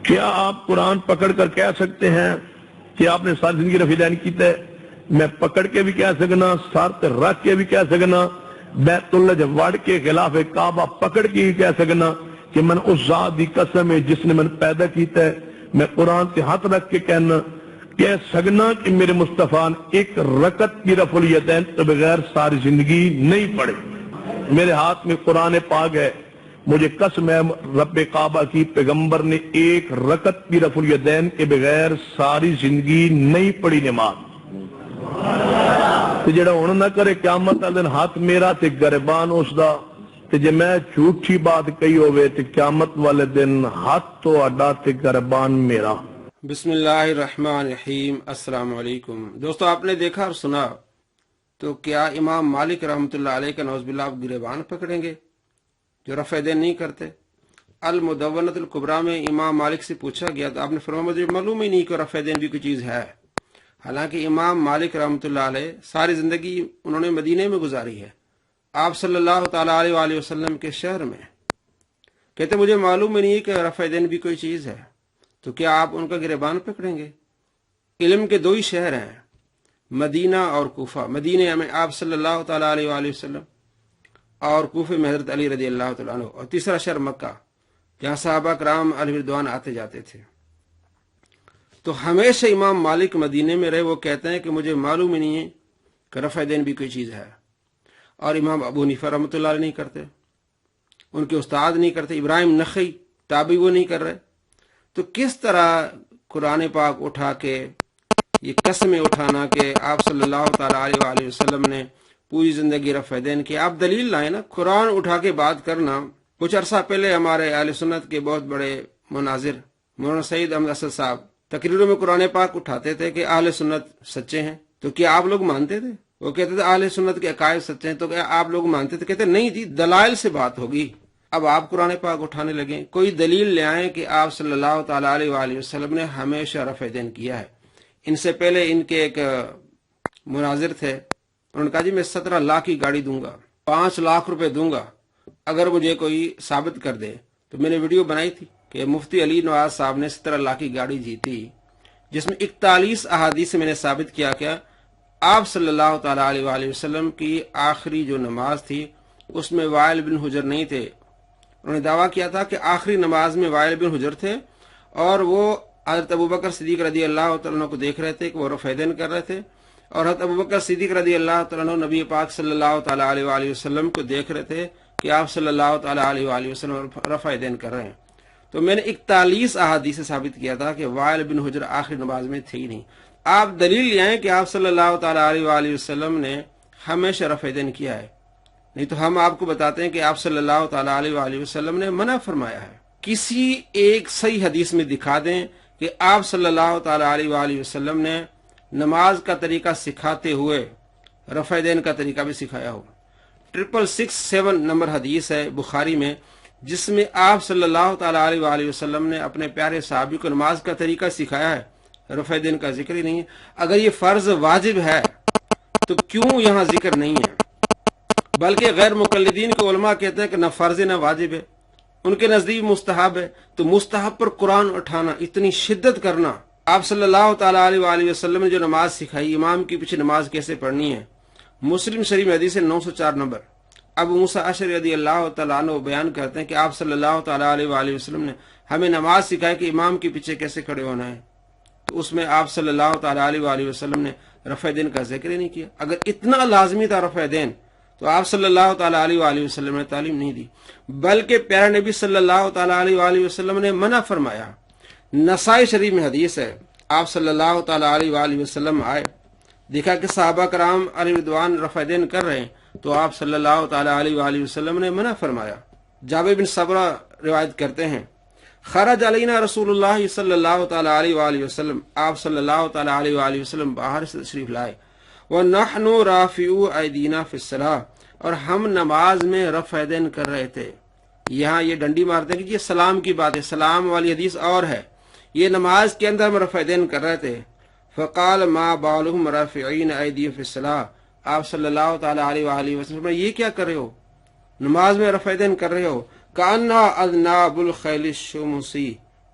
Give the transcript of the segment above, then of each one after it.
کیا آپ قرآن پکڑ کر کہہ سکتے ہیں کہ آپ نے ساری زندگی رفع دین کیتا ہے؟ میں پکڑ کے بھی کہہ سکنا، سر تے رکھ کے بھی کہہ سکنا، بیت اللہ وڑ کے خلاف کعبہ پکڑ کے بھی کہہ سکنا کہ من اس ذات دی قسم ہے جس نے من پیدا کیتا ہے۔ میں قرآن سے ہاتھ رکھ کے کہہ سکنا کہ میرے مصطفیٰ ایک رکعت کی رفع الیدین تو بغیر ساری زندگی نہیں پڑے۔ میرے ہاتھ میں قرآن پاک ہے، مجھے قسم ہے رب کعبہ کی پیغمبر نے ایک رکعت کی رفع الیدین کے بغیر ساری زندگی نہیں پڑھی نماز۔ تو جڑا ہن نہ کرے قیامت والے دن ہاتھ میرا تے گربان اس دا، تے جے میں جھوٹی بات کہی ہوئے تے قیامت والے دن ہاتھ تو اڈا تے گربان میرا۔ بسم اللہ الرحمن الرحیم۔ السلام علیکم دوستو، آپ نے دیکھا اور سنا تو کیا امام مالک رحمۃ اللہ علیہ کا نعوذ باللہ آپ گریبان پکڑیں گے جو رفع دین نہیں کرتے؟ المدونۃ الکبریٰ میں امام مالک سے پوچھا گیا تو آپ نے فرمایا مجھے معلوم ہی نہیں کہ رفع دین بھی کوئی چیز ہے۔ حالانکہ امام مالک رحمۃ اللہ علیہ ساری زندگی انہوں نے مدینے میں گزاری ہے، آپ صلی اللہ تعالیٰ علیہ وآلہ وسلم کے شہر میں، کہتے مجھے معلوم ہی نہیں کہ رفع دین بھی کوئی چیز ہے، تو کیا آپ ان کا گریبان پکڑیں گے؟ علم کے دو ہی شہر ہیں، مدینہ اور کوفہ۔ مدینہ میں آپ صلی اللہ تعالیٰ علیہ وآلہ وسلم اور کوفے میں حضرت علی رضی اللہ تعالیٰ عنہ، اور تیسرا شہر مکہ جہاں صحابہ کرام علیہ رضوان آتے جاتے تھے۔ تو ہمیشہ امام مالک مدینے میں رہے، وہ کہتے ہیں کہ مجھے معلوم ہی نہیں ہے کہ رفع دین بھی کوئی چیز ہے، اور امام ابو حنیفہ رحمۃ اللہ علیہ نہیں کرتے، ان کے استاد نہیں کرتے، ابراہیم نخعی تابعی وہ نہیں کر رہے۔ تو کس طرح قرآن پاک اٹھا کے یہ قسمیں اٹھانا کہ آپ صلی اللہ تعالیٰ علیہ وآلہ وسلم نے پوری زندگی رفع دین کی؟ آپ دلیل لائیں نا، قرآن اٹھا کے بات کرنا۔ کچھ عرصہ پہلے ہمارے اہل سنت کے بہت بڑے مناظر مولانا سعید احمد اسد صاحب تقریروں میں قرآن پاک اٹھاتے تھے کہ اہل سنت سچے ہیں، تو کیا آپ لوگ مانتے تھے؟ وہ کہتے تھے اہل سنت کے عقائد سچے ہیں، تو کیا آپ لوگ مانتے تھے؟ کہتے نہیں جی، دلائل سے بات ہوگی۔ اب آپ قرآن پاک اٹھانے لگیں، کوئی دلیل لے آئیں کہ آپ صلی اللہ تعالیٰ علیہ وآلہ وسلم نے ہمیشہ رفع دین کیا ہے۔ ان سے پہلے ان کے ایک مناظر تھے، انہوں نے کہا جی میں 17 لاکھ کی گاڑی دوں گا، 5 لاکھ روپے دوں گا اگر مجھے کوئی ثابت کر دے۔ تو میں نے ویڈیو بنائی تھی کہ مفتی علی نواز صاحب نے 17 لاکھ کی گاڑی جیتی، جس میں 41 احادیث سے میں نے ثابت کیا کہ آپ صلی اللہ تعالیٰ علیہ وآلہ وسلم کی آخری جو نماز تھی اس میں وائل بن حجر نہیں تھے۔ انہوں نے دعویٰ کیا تھا کہ آخری نماز میں وائل بن حجر تھے، اور وہ حضرت ابوبکر صدیق رضی اللہ تعالیٰ عنہ کو دیکھ رہے تھے کہ وہ رفع دین کر رہے تھے، اور حضرت ابوبکر صدیق رضی اللہ تعالیٰ عنہ نبی پاک صلی اللہ تعالیٰ علیہ وآلہ وسلم کو دیکھ رہے تھے کہ آپ صلی اللہ تعالیٰ علیہ وآلہ وسلم رفع دین کر رہے ہیں۔ تو میں نے 41 احادیث سے ثابت کیا تھا کہ وائل بن حجر آخری نماز میں تھے ہی نہیں۔ آپ دلیل لے آئیں کہ آپ صلی اللہ تعالیٰ علیہ وآلہ وسلم نے ہمیشہ رفع دین کیا ہے، نہیں تو ہم آپ کو بتاتے ہیں کہ آپ صلی اللہ تعالیٰ علیہ وآلہ وسلم نے منع فرمایا ہے۔ کسی ایک صحیح حدیث میں دکھا دیں کہ آپ صلی اللہ تعالیٰ علیہ وآلہ وسلم نے نماز کا طریقہ سکھاتے ہوئے رفع دین کا طریقہ بھی سکھایا ہو۔ 6667 نمبر حدیث ہے بخاری میں، جس میں آپ صلی اللہ تعالیٰ علیہ وآلہ وسلم نے اپنے پیارے صحابی کو نماز کا طریقہ سکھایا ہے، رفع دین کا ذکر ہی نہیں ہے۔ اگر یہ فرض واجب ہے تو کیوں یہاں ذکر نہیں ہے؟ بلکہ غیر مقلدین کے علماء کہتے ہیں کہ نہ فرض نہ واجب ہے، ان کے نزدیک مستحب ہے۔ تو مستحب پر قرآن اٹھانا، اتنی شدت کرنا، آپ صلی اللہ تعالیٰ علیہ وآلہ وسلم نے جو نماز سکھائی، امام کے پیچھے نماز کیسے پڑھنی ہے، مسلم شریف میں حدیث 904 نمبر ابو موسیٰ اشعری رضی اللہ تعالیٰ عنہ بیان کرتے ہیں کہ آپ صلی اللہ تعالیٰ علیہ وآلہ وسلم نے ہمیں نماز سکھائی کہ امام کے پیچھے کیسے کھڑے ہونا ہے، تو اس میں آپ صلی اللہ تعالیٰ علیہ وآلہ وسلم نے رفع دین کا ذکر ہی نہیں کیا۔ اگر اتنا لازمی تھا رفع دین تو آپ صلی اللہ تعالیٰ علیہ وآلہ وسلم نے تعلیم نہیں دی، بلکہ پیارے نبی صلی اللہ تعالیٰ علیہ وآلہ وسلم نے منع فرمایا۔ نسائی شریف میں حدیث ہے، آپ صلی اللہ تعالیٰ علیہ وآلہ وسلم آئے، دیکھا کہ صحابہ کرام علیہ رضوان رفع دین کر رہے ہیں، تو آپ صلی اللہ تعالیٰ علیہ وآلہ وسلم نے منع فرمایا۔ جابر بن سمرہ روایت کرتے ہیں، خرج علینا رسول اللہ صلی اللہ تعالیٰ علیہ وآلہ وسلم، آپ صلی اللہ تعالیٰ علیہ وآلہ وسلم باہر سے تشریف لائے، وَنَحْنُ رَافِعُوا أَيْدِينَا فِي الصَّلَاةِ، اور ہم نماز میں رفع دین کر رہے تھے۔ یہاں یہ ڈنڈی مارتے ہیں کہ یہ سلام کی بات ہے، سلام والی حدیث اور ہے، یہ نماز کے اندر ہم رفع دین کر رہے تھے۔ فقال ما بالهم رافعين أيديهم في الصلاة، آپ صلی اللہ تعالیٰ علیہ وآلہ وسلم یہ کیا کر رہے ہو، نماز میں رفع دین کر رہے ہو؟ کأن اذناب الخیل الشمسی،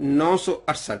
968।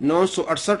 968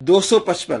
255,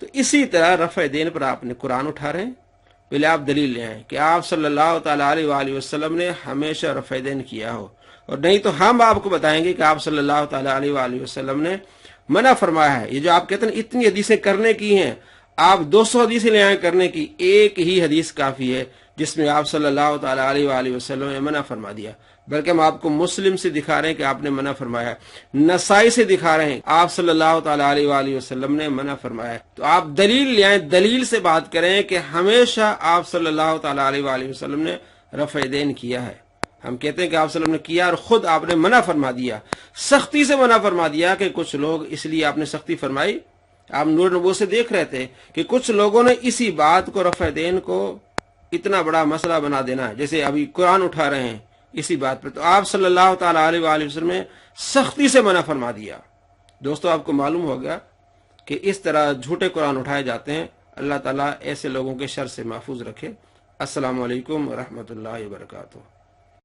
تو اسی طرح رفع دین پر آپ نے قرآن اٹھا رہے ہیں، پہلے آپ دلیل لے آئیں کہ آپ صلی اللہ تعالیٰ علیہ وآلہ وسلم نے ہمیشہ رفع دین کیا ہو، اور نہیں تو ہم آپ کو بتائیں گے کہ آپ صلی اللہ تعالیٰ علیہ وآلہ وسلم نے منع فرمایا ہے۔ یہ جو آپ کہتے ہیں اتنی حدیثیں کرنے کی ہیں، آپ 200 حدیثیں لے آئیں کرنے کی، ایک ہی حدیث کافی ہے جس میں آپ صلی اللہ تعالیٰ علیہ وآلہ وسلم نے منع فرما دیا، بلکہ ہم آپ کو مسلم سے دکھا رہے ہیں کہ آپ نے منع فرمایا ہے، نسائی سے دکھا رہے ہیں آپ صلی اللہ تعالیٰ علیہ وآلہ وسلم نے منع فرمایا ہے۔ تو آپ دلیل لے آئیں، دلیل سے بات کریں کہ ہمیشہ آپ صلی اللہ تعالیٰ علیہ وآلہ وسلم نے رفع دین کیا ہے۔ ہم کہتے ہیں کہ آپ صلی اللہ علیہ وسلم نے کیا اور خود آپ نے منع فرما دیا، سختی سے منع فرما دیا، کہ کچھ لوگ اس لیے آپ نے سختی فرمائی، آپ نور نبوت سے دیکھ رہے تھے کہ کچھ لوگوں نے اسی بات کو، رفع دین کو، اتنا بڑا مسئلہ بنا دینا ہے، جیسے ابھی قرآن اٹھا رہے ہیں اسی بات پر، تو آپ صلی اللہ تعالیٰ علیہ وآلہ وسلم نے سختی سے منع فرما دیا۔ دوستو آپ کو معلوم ہوگا کہ اس طرح جھوٹے قرآن اٹھائے جاتے ہیں، اللہ تعالیٰ ایسے لوگوں کے شر سے محفوظ رکھے۔ السلام علیکم ورحمۃ اللہ وبرکاتہ۔